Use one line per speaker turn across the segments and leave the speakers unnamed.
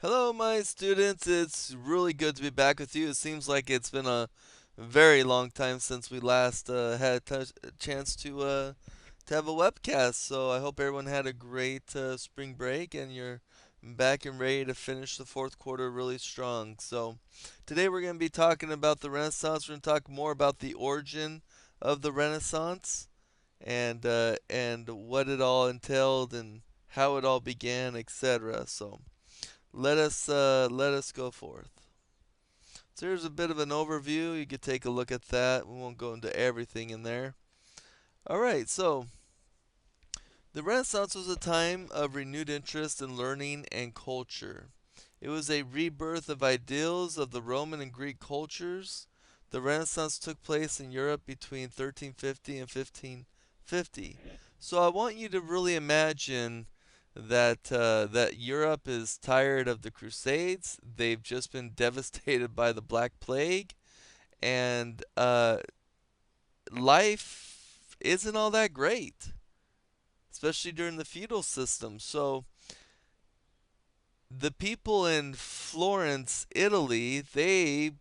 Hello, my students. It's really good to be back with you. It seems like it's been a very long time since we last had a chance to have a webcast. So I hope everyone had a great spring break and you're back and ready to finish the fourth quarter really strong. So today we're going to be talking about the Renaissance. We're going to talk more about the origin of the Renaissance and what it all entailed and how it all began, etc. So let us go forth. So here's a bit of an overview. You could take a look at that. We won't go into everything in there. All right, so the Renaissance was a time of renewed interest in learning and culture. It was a rebirth of ideals of the Roman and Greek cultures. The Renaissance took place in Europe between 1350 and 1550. So I want you to really imagine that Europe is tired of the Crusades. They've just been devastated by the Black Plague, and life isn't all that great, especially during the feudal system. So the people in Florence, Italy, they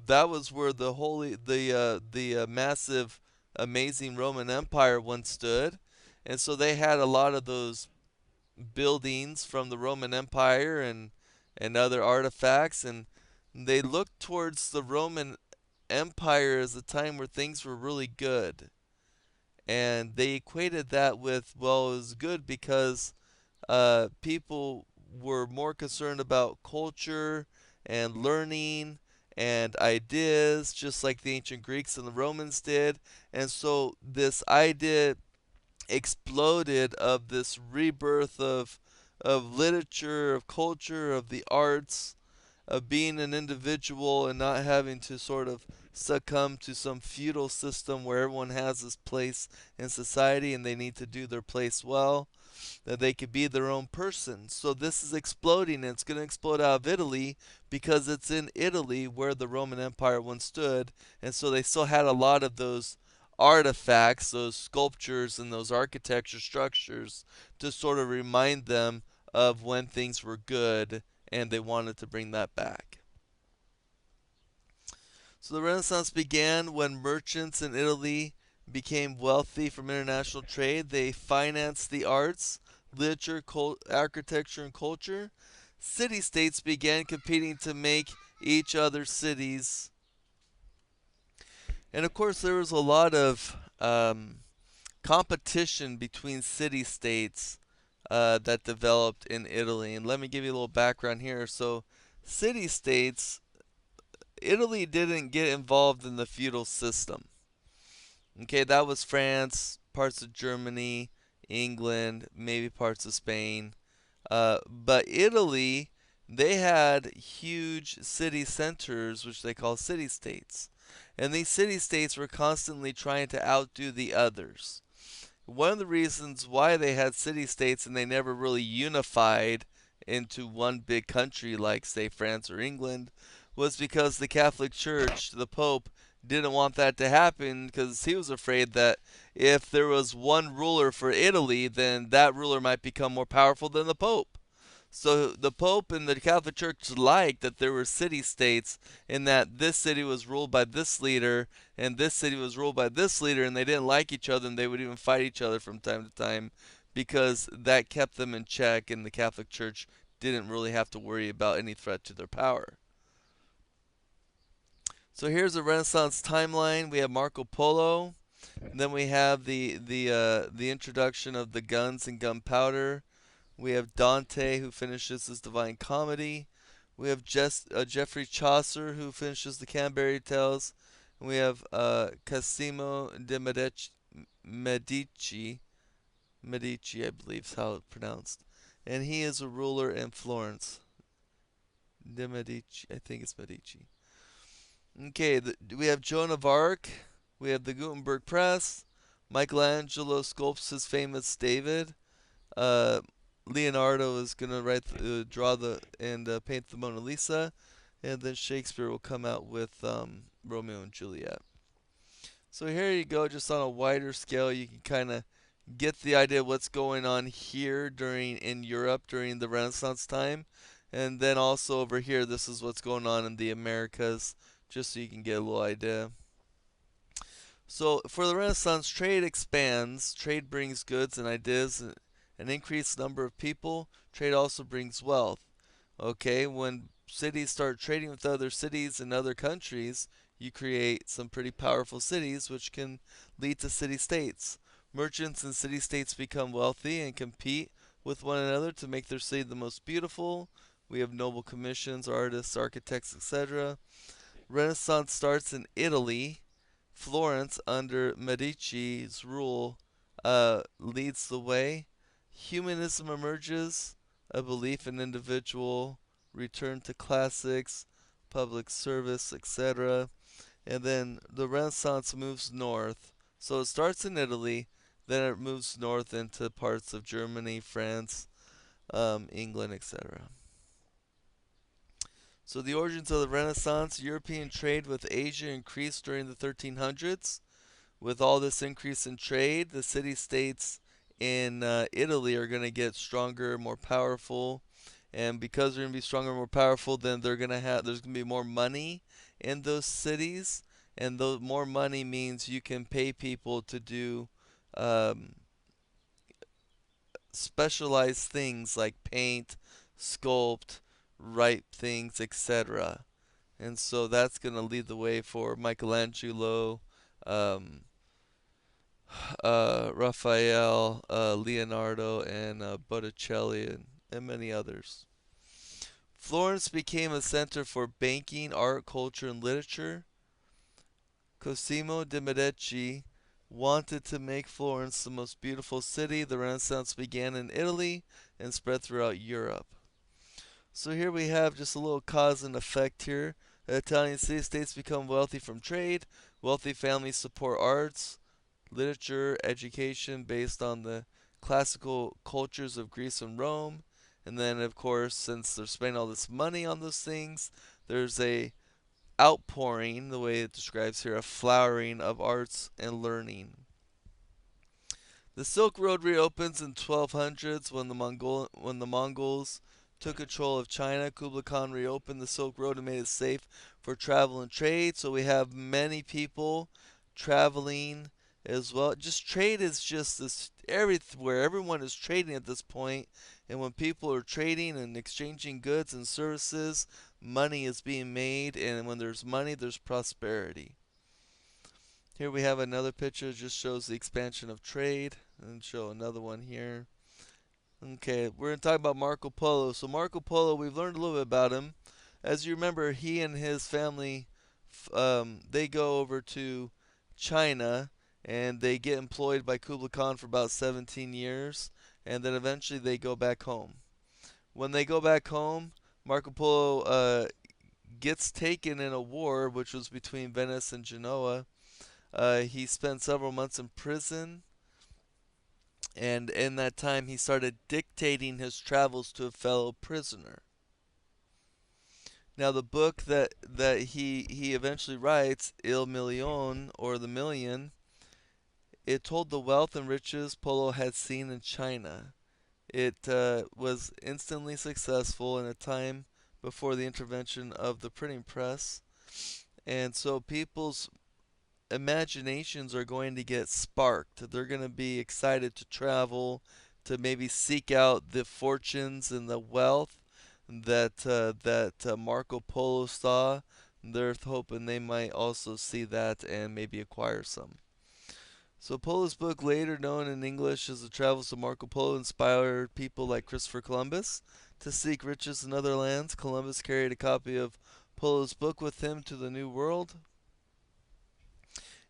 that was where the massive, amazing Roman Empire once stood, and so they had a lot of those buildings from the Roman Empire and other artifacts, and they looked towards the Roman Empire as a time where things were really good, and they equated that with, well, it was good because people were more concerned about culture and learning and ideas, just like the ancient Greeks and the Romans did. And so this idea exploded of this rebirth of literature, of culture, of the arts, of being an individual and not having to sort of succumb to some feudal system where everyone has this place in society and they need to do their place well, that they could be their own person. So this is exploding, and it's going to explode out of Italy because it's in Italy where the Roman Empire once stood, and so they still had a lot of those artifacts, those sculptures and those architecture structures to sort of remind them of when things were good, and they wanted to bring that back. So the Renaissance began when merchants in Italy became wealthy from international trade. They financed the arts, literature, architecture, and culture. City states began competing to make each other's cities. And of course, there was a lot of competition between city states that developed in Italy. And let me give you a little background here. So, city states, Italy didn't get involved in the feudal system. Okay, that was France, parts of Germany, England, maybe parts of Spain. But Italy, they had huge city centers, which they call city states. And these city states were constantly trying to outdo the others. One of the reasons why they had city states and they never really unified into one big country like, say, France or England was because the Catholic Church, the Pope, didn't want that to happen because he was afraid that if there was one ruler for Italy, then that ruler might become more powerful than the Pope. So the Pope and the Catholic Church liked that there were city states in that this city was ruled by this leader and this city was ruled by this leader, and they didn't like each other and they would even fight each other from time to time because that kept them in check, and the Catholic Church didn't really have to worry about any threat to their power. So here's a Renaissance timeline. We have Marco Polo, then we have the introduction of the guns and gunpowder. We have Dante, who finishes his Divine Comedy. We have Geoffrey Chaucer, who finishes the Canterbury Tales. And we have Cosimo de Medici, I believe is how it's pronounced. And he is a ruler in Florence. De Medici, I think it's Medici. Okay, we have Joan of Arc. We have the Gutenberg Press. Michelangelo sculpts his famous David. Uh, Leonardo is gonna draw and paint the Mona Lisa, and then Shakespeare will come out with Romeo and Juliet. So here you go, just on a wider scale, you can kind of get the idea of what's going on here during in Europe during the Renaissance time. And then also over here, this is what's going on in the Americas, just so you can get a little idea. So for the Renaissance, trade expands. Trade brings goods and ideas, an increased number of people. Trade also brings wealth. Okay, when cities start trading with other cities and other countries, you create some pretty powerful cities, which can lead to city states. Merchants and city states become wealthy and compete with one another to make their city the most beautiful. We have noble commissions, artists, architects, etc. Renaissance starts in Italy. Florence, under Medici's rule, leads the way. Humanism emerges, a belief in individual, return to classics, public service, etc. And then the Renaissance moves north. So it starts in Italy, then it moves north into parts of Germany, France, England, etc. So the origins of the Renaissance, European trade with Asia increased during the 1300s. With all this increase in trade, the city states in Italy are going to get stronger, more powerful, and because they're going to be stronger, more powerful, then there's going to be more money in those cities, and the more money means you can pay people to do um, specialized things like paint, sculpt, write things, etc. And so that's going to lead the way for Michelangelo, um, Raphael, Leonardo, and Botticelli, and many others. Florence became a center for banking, art, culture, and literature. Cosimo de' Medici wanted to make Florence the most beautiful city. The Renaissance began in Italy and spread throughout Europe. So here we have just a little cause and effect here. Italian city-states become wealthy from trade. Wealthy families support arts, literature, education based on the classical cultures of Greece and Rome. And then, of course, since they're spending all this money on those things, there's a outpouring, the way it describes here, a flowering of arts and learning. The Silk Road reopens in 1200s when the Mongols took control of China. Kublai Khan reopened the Silk Road and made it safe for travel and trade. So we have many people traveling as well. Just trade is just this everywhere. Everyone is trading at this point, and when people are trading and exchanging goods and services, money is being made, and when there's money, there's prosperity. Here we have another picture, just shows the expansion of trade, and show another one here. Okay, we're going to talk about Marco Polo. So Marco Polo, we've learned a little bit about him. As you remember, he and his family, they go over to China, and they get employed by Kublai Khan for about 17 years, and then eventually they go back home. When they go back home, Marco Polo gets taken in a war, which was between Venice and Genoa. He spent several months in prison, and in that time he started dictating his travels to a fellow prisoner. Now the book that he eventually writes, Il Million, or the Million, it told the wealth and riches Polo had seen in China. It was instantly successful in a time before the intervention of the printing press, and so people's imaginations are going to get sparked. They're going to be excited to travel, to maybe seek out the fortunes and the wealth that Marco Polo saw. They're hoping they might also see that and maybe acquire some. So Polo's book, later known in English as The Travels of Marco Polo, inspired people like Christopher Columbus to seek riches in other lands. Columbus carried a copy of Polo's book with him to the New World.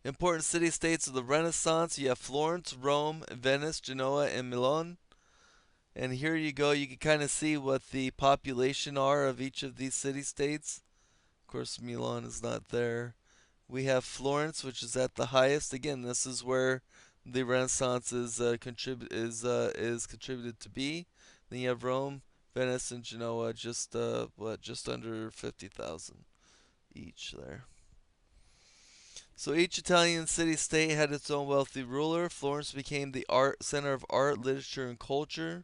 Important city-states of the Renaissance, you have Florence, Rome, Venice, Genoa, and Milan. And here you go, you can kind of see what the population are of each of these city-states. Of course, Milan is not there. We have Florence, which is at the highest. Again, this is where the Renaissance is contributed to be. Then you have Rome, Venice, and Genoa, just under 50,000 each there. So each Italian city-state had its own wealthy ruler. Florence became the art center of art, literature, and culture.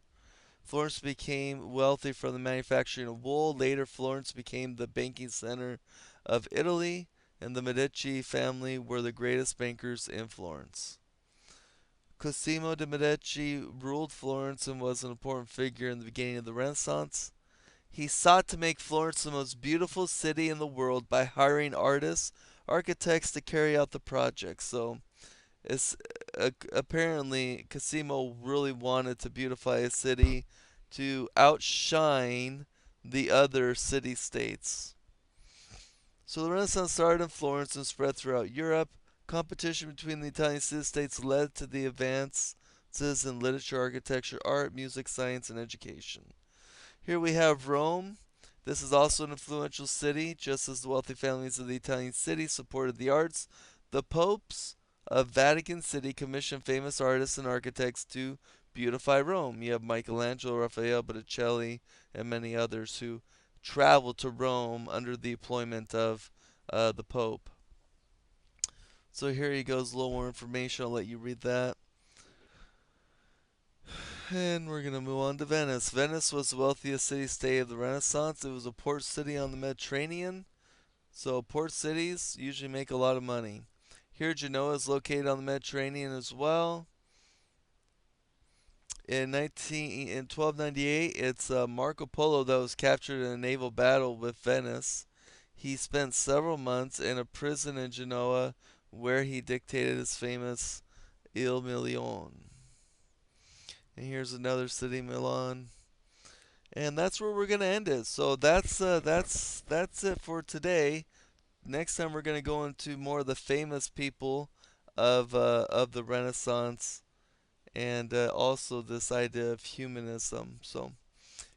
Florence became wealthy from the manufacturing of wool. Later, Florence became the banking center of Italy, and the Medici family were the greatest bankers in Florence. Cosimo de' Medici ruled Florence and was an important figure in the beginning of the Renaissance. He sought to make Florence the most beautiful city in the world by hiring artists, architects to carry out the project. So, it's, apparently, Cosimo really wanted to beautify a city to outshine the other city states. So the Renaissance started in Florence and spread throughout Europe. Competition between the Italian city states led to the advances in literature, architecture, art, music, science, and education. Here we have Rome. This is also an influential city, just as the wealthy families of the Italian city supported the arts. The popes of Vatican City commissioned famous artists and architects to beautify Rome. You have Michelangelo, Raphael, Botticelli, and many others who traveled to Rome under the appointment of the Pope. So here he goes, a little more information. I'll let you read that. And we're going to move on to Venice. Venice was the wealthiest city-state of the Renaissance. It was a port city on the Mediterranean. So port cities usually make a lot of money. Here, Genoa is located on the Mediterranean as well. In 1298, it's Marco Polo that was captured in a naval battle with Venice. He spent several months in a prison in Genoa where he dictated his famous Il Milione. And here's another city, Milan. And that's where we're gonna end it. So that's it for today. Next time we're gonna go into more of the famous people of the Renaissance and also this idea of humanism. So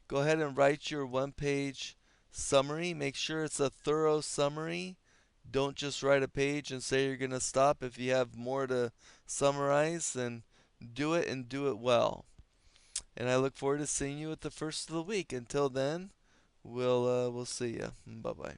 go ahead and write your one-page summary. Make sure it's a thorough summary. Don't just write a page and say you're gonna stop. If you have more to summarize, then do it and do it well. And I look forward to seeing you at the first of the week. Until then, we'll see you. Bye bye.